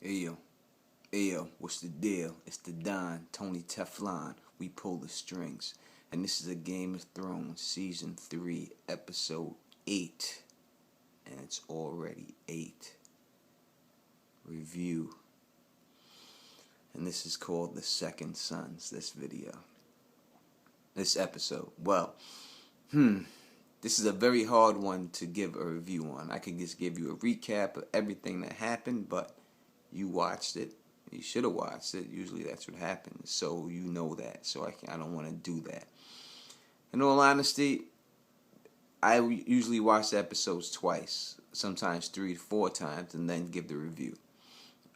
Ayo, ayo, what's the deal? It's the Don, Tony Teflon. We pull the strings. And this is a Game of Thrones Season 3, Episode 8. And it's already 8. Review. And this is called The Second Sons, this video. This episode. Well, this is a very hard one to give a review on. I could just give you a recap of everything that happened, but you watched it. You should have watched it. Usually that's what happens. So you know that. So I don't want to do that. In all honesty, I usually watch the episodes twice, sometimes 3 to 4 times, and then give the review.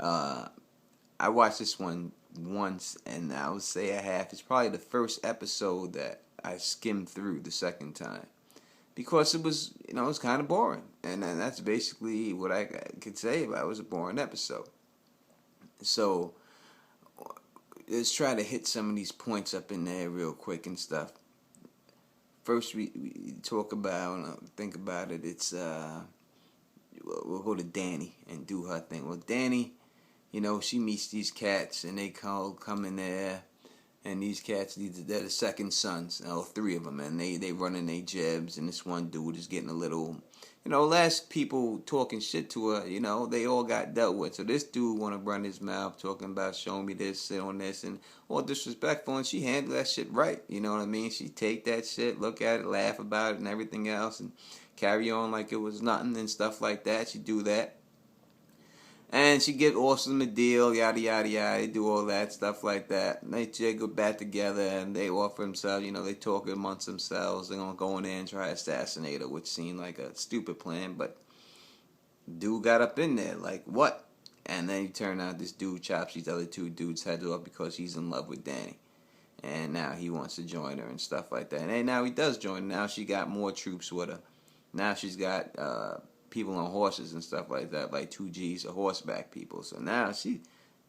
I watched this one once, and I would say a half. It's probably the first episode that I skimmed through the second time. Because it was, it was kind of boring. And that's basically what I could say about it. It was a boring episode. So, let's try to hit some of these points up in there real quick and stuff. First, we talk about, think about it, it's, we'll go to Dany and do her thing. Well, Dany, she meets these cats, and they come in there, and these cats, they're the second sons, 3 of them, and they running their jibs, and this one dude is getting a little, last people talking shit to her, they all got dealt with. So this dude want to run his mouth talking about showing me this, sit on this, and all disrespectful, and she handled that shit right, you know what I mean? She take that shit, look at it, laugh about it, and everything else, and carry on like it was nothing and stuff like that. She do that. And she get Awesome a deal, yada, yada, yada. They do all that, stuff like that. And they go back together, and they offer themselves, they talk amongst themselves. They're going to go in there and try to assassinate her, which seemed like a stupid plan. But dude got up in there, like, what? And then you turn out this dude chops these other 2 dudes' heads off because he's in love with Dany. And now he wants to join her and stuff like that. And now he does join her. Now she got more troops with her. Now she's got people on horses and stuff like that, like 2Gs or horseback people. So now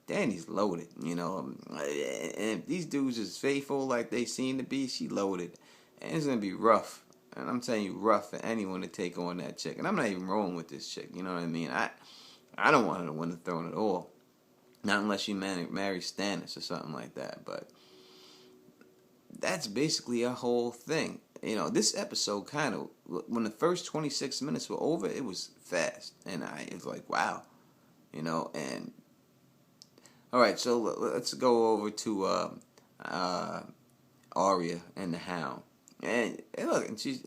Dany's loaded, and if these dudes is faithful like they seem to be, she loaded. And it's going to be rough. And I'm telling you, rough for anyone to take on that chick. And I'm not even rolling with this chick, you know what I mean? I don't want her to win the throne at all. Not unless she marry Stannis or something like that. But that's basically a whole thing. This episode kind of, when the first 26 minutes were over, it was fast. And it was like, wow. And, alright, so let's go over to Arya and the Hound. And look, and she's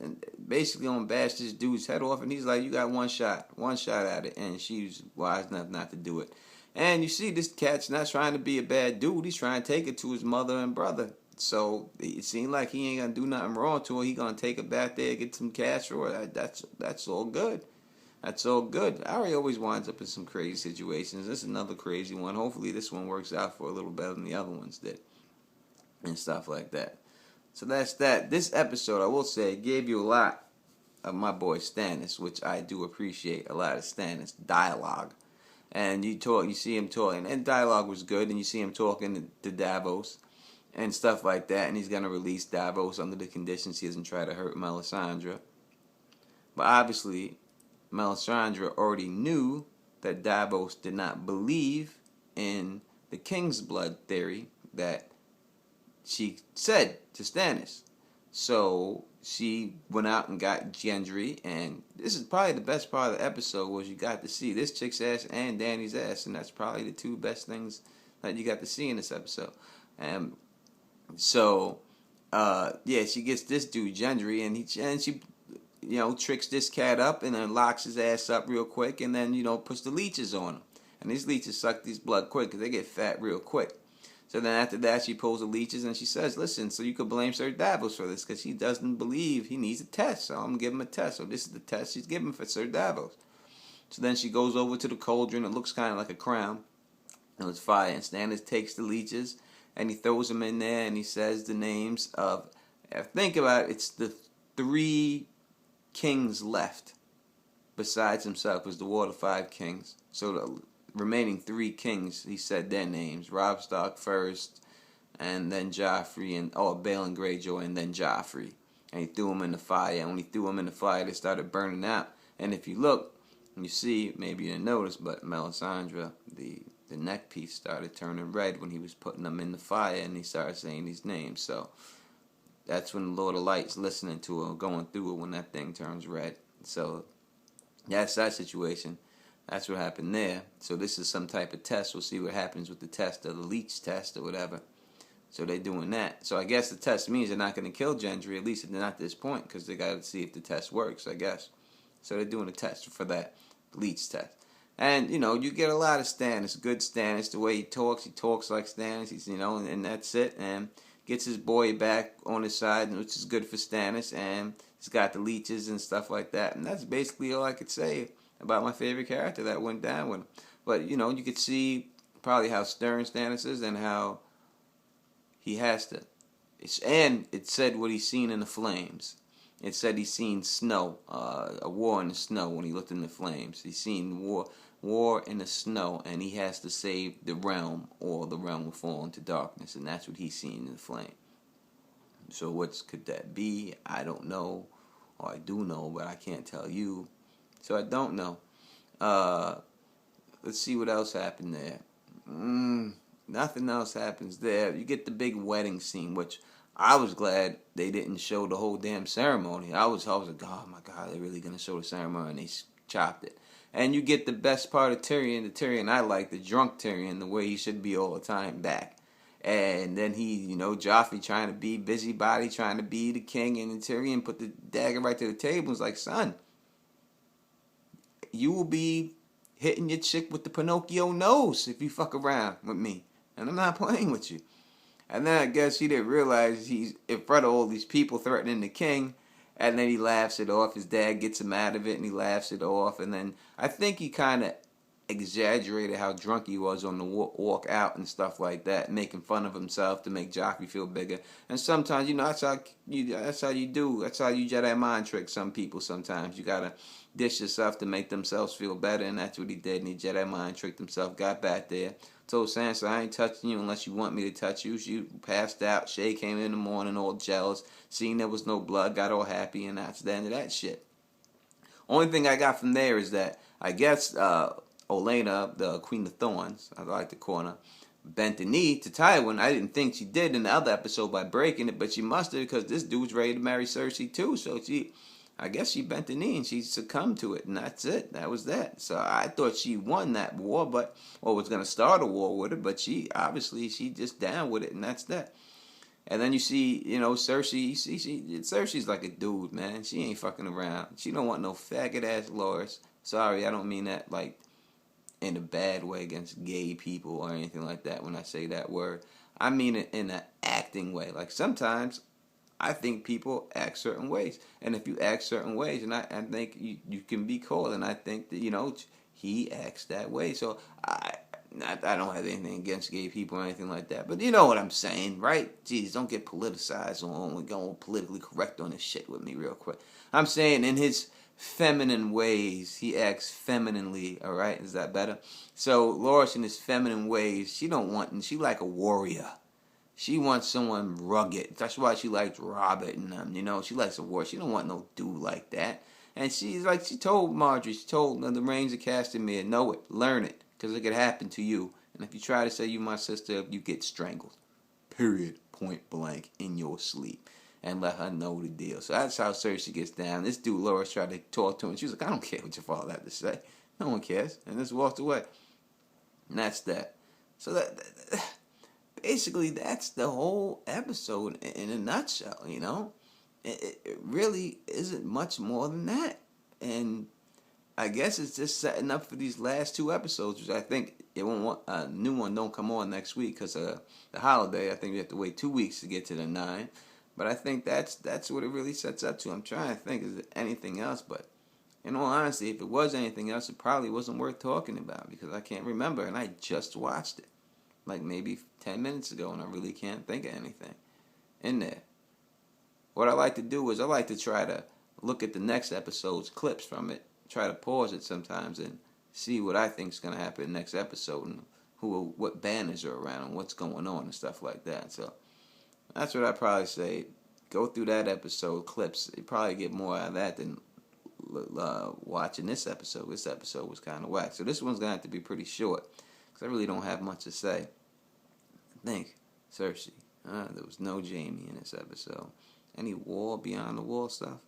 basically gonna bash this dude's head off, and he's like, you got one shot at it. And she's wise enough not to do it. And you see, this cat's not trying to be a bad dude. He's trying to take it to his mother and brother. So it seemed like he ain't gonna do nothing wrong to her. He gonna take her back there, get some cash for her. That's all good. That's all good. Arya always winds up in some crazy situations. This is another crazy one. Hopefully this one works out for a little better than the other ones did, and stuff like that. So that's that. This episode, I will say, gave you a lot of my boy Stannis, which I do appreciate. A lot of Stannis dialogue, and you see him talking, and dialogue was good, and you see him talking to Davos and stuff like that, and he's going to release Davos under the conditions he doesn't try to hurt Melisandre. But obviously, Melisandre already knew that Davos did not believe in the King's Blood theory that she said to Stannis. So she went out and got Gendry, and this is probably the best part of the episode, was you got to see this chick's ass and Dany's ass, and that's probably the 2 best things that you got to see in this episode. So, she gets this dude Gendry, and she, tricks this cat up and then locks his ass up real quick, and then puts the leeches on him, and these leeches suck these blood quick because they get fat real quick. So then after that, she pulls the leeches and she says, "Listen, so you could blame Sir Davos for this because he doesn't believe he needs a test. So I'm gonna give him a test. So this is the test she's giving for Sir Davos." So then she goes over to the cauldron. It looks kind of like a crown. And it's fire. And Stannis takes the leeches and he throws them in there, and he says the names of, think about it, it's the 3 kings left besides himself, was the Water 5 kings. So the remaining 3 kings, he said their names: Robb Stark first, and then Joffrey, and Balon Greyjoy, and then Joffrey. And he threw them in the fire, and when he threw them in the fire, they started burning out. And if you look, You see, maybe you didn't notice, but Melisandre, the neck piece started turning red when he was putting them in the fire, and he started saying these names. So that's when the Lord of Light's listening to it, going through it when that thing turns red. So that's that situation. That's what happened there. So this is some type of test. We'll see what happens with the test, or the leech test, or whatever. So they're doing that. So I guess the test means they're not going to kill Gendry, at least not at this point, because they got to see if the test works, I guess. So they're doing a test for that leech test. And, you get a lot of Stannis, good Stannis, the way he talks like Stannis, he's, and that's it. And gets his boy back on his side, which is good for Stannis, and he's got the leeches and stuff like that. And that's basically all I could say about my favorite character that went down with him. But, you could see probably how stern Stannis is and how he has to. And it said what he's seen in the flames. It said he's seen snow, a war in the snow when he looked in the flames. He's seen war in the snow, and he has to save the realm, or the realm will fall into darkness, and that's what he's seen in the flame. So what could that be? I don't know, or I do know, but I can't tell you. So I don't know. Let's see what else happened there. Nothing else happens there. You get the big wedding scene, which I was glad they didn't show the whole damn ceremony. I was like, oh my God, they're really going to show the ceremony, and they chopped it. And you get the best part of Tyrion, the Tyrion I like, the drunk Tyrion, the way he should be all the time back. And then he, Joffrey trying to be busybody, trying to be the king, and then Tyrion put the dagger right to the table and was like, son, you will be hitting your chick with the Pinocchio nose if you fuck around with me. And I'm not playing with you. And then I guess he didn't realize he's in front of all these people threatening the king. And then he laughs it off. His dad gets him out of it, and he laughs it off. And then I think he kind of exaggerated how drunk he was on the walk out and stuff like that, making fun of himself to make Joffrey feel bigger. And sometimes, that's how you do. That's how you Jedi mind trick some people sometimes. You got to dish yourself to make themselves feel better, and that's what he did. And he Jedi mind tricked himself, got back there, told Sansa, I ain't touching you unless you want me to touch you. She passed out. Shay came in the morning all jealous, seeing there was no blood, got all happy, and that's the end of that shit. Only thing I got from there is that I guess Olenna, the Queen of Thorns, I like to call her, bent the knee to Tywin. I didn't think she did in the other episode by breaking it, but she must have, because this dude's ready to marry Cersei too. So I guess she bent the knee and she succumbed to it, and that's it. That was that. So I thought she won that war, or was going to start a war with her, but she just down with it, and that's that. And then you see, Cersei. Cersei's like a dude, man. She ain't fucking around. She don't want no faggot ass Loras. Sorry, I don't mean that like in a bad way against gay people or anything like that when I say that word. I mean it in an acting way. Like sometimes I think people act certain ways. And if you act certain ways, and I think you can be cool, and I think that, he acts that way. So I don't have anything against gay people or anything like that. But you know what I'm saying, right? Jeez, don't get politicized or going politically correct on this shit with me real quick. I'm saying in his feminine ways, he acts femininely, all right? Is that better? So Loras in his feminine ways, she like a warrior. She wants someone rugged. That's why she likes Robert and them, she likes a warrior. She don't want no dude like that. And she told Marjorie, she told the Rains of Castamere, know it, learn it, because it could happen to you. And if you try to say you my sister, you get strangled. Period. Point blank in your sleep. And let her know the deal. So that's how Cersei gets down. This dude, Loras, tried to talk to him. She was like, I don't care what your father had to say. No one cares. And just walked away. And that's that. So basically, that's the whole episode in a nutshell, It really isn't much more than that. And I guess it's just setting up for these last two episodes, which I think it won't want a new one don't come on next week because of the holiday. I think we have to wait 2 weeks to get to the 9. But I think that's what it really sets up to. I'm trying to think, is there anything else? But in all honesty, if it was anything else, it probably wasn't worth talking about because I can't remember, and I just watched it like maybe 10 minutes ago, and I really can't think of anything in there. What I like to do is I like to try to look at the next episode's clips from it, try to pause it sometimes and see what I think is going to happen in the next episode and what banners are around and what's going on and stuff like that. So that's what I'd probably say. Go through that episode clips. You probably get more out of that than watching this episode. This episode was kind of whack. So this one's going to have to be pretty short. Because I really don't have much to say. I think Cersei. There was no Jaime in this episode. Any war beyond the wall stuff?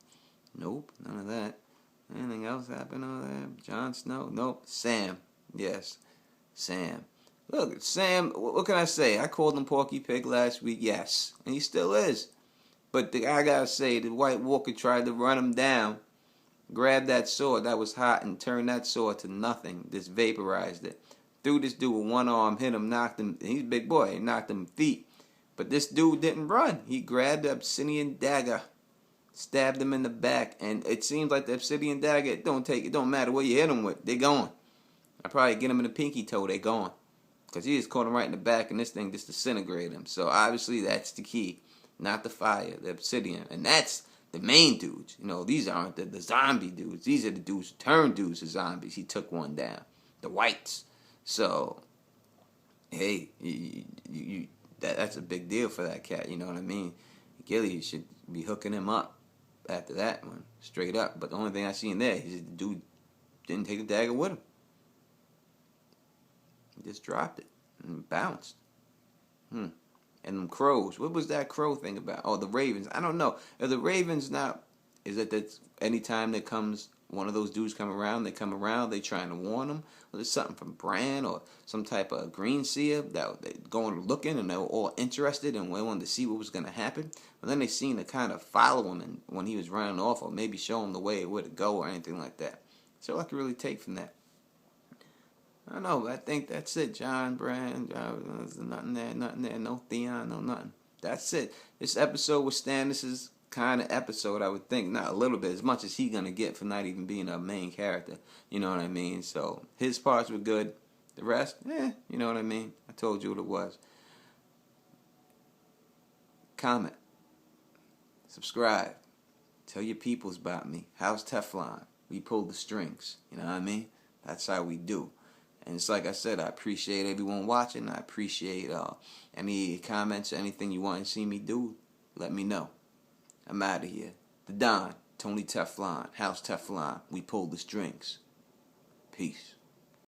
Nope, none of that. Anything else happen over there? Jon Snow? Nope. Sam. Yes, Sam. Look, Sam, what can I say? I called him Porky Pig last week, yes. And he still is. But I gotta say, the White Walker tried to run him down, grabbed that sword that was hot, and turned that sword to nothing. Just vaporized it. Threw this dude with one arm, hit him, knocked him. He's a big boy. He knocked him feet. But this dude didn't run. He grabbed the obsidian dagger, stabbed him in the back, and it seems like the obsidian dagger, it don't matter what you hit him with, they're gone. I probably get him in the pinky toe, they're gone. Because he just caught him right in the back, and this thing just disintegrated him. So obviously that's the key. Not the fire, the obsidian. And that's the main dudes. You know, these aren't the zombie dudes. These are the dudes who turned dudes to zombies. He took one down. The whites. So, hey, that's a big deal for that cat, you know what I mean? Gilly should be hooking him up after that one, straight up. But the only thing I seen there is the dude didn't take the dagger with him. He just dropped it and bounced. And them crows, what was that crow thing about? Oh, the ravens. I don't know. Are the ravens not, is it that anytime there comes one of those dudes come around, they trying to warn them? Or there's something from Bran or some type of green seer that they going looking and they were all interested and they wanted to see what was going to happen. But then they seemed to kind of follow him and when he was running off or maybe show him the way where to go or anything like that. That's all I can really take from that. I don't know, I think that's it. John, Bran, there's nothing there, no Theon, no nothing. That's it. This episode was Stannis' kind of episode, I would think. Not a little bit, as much as he gonna get for not even being a main character. You know what I mean? So his parts were good. The rest, you know what I mean? I told you what it was. Comment. Subscribe. Tell your peoples about me. How's Teflon? We pulled the strings. You know what I mean? That's how we do. And it's like I said, I appreciate everyone watching. I appreciate any comments or anything you want to see me do. Let me know. I'm out of here. The Don, Tony Teflon, House Teflon. We pulled the strings. Peace.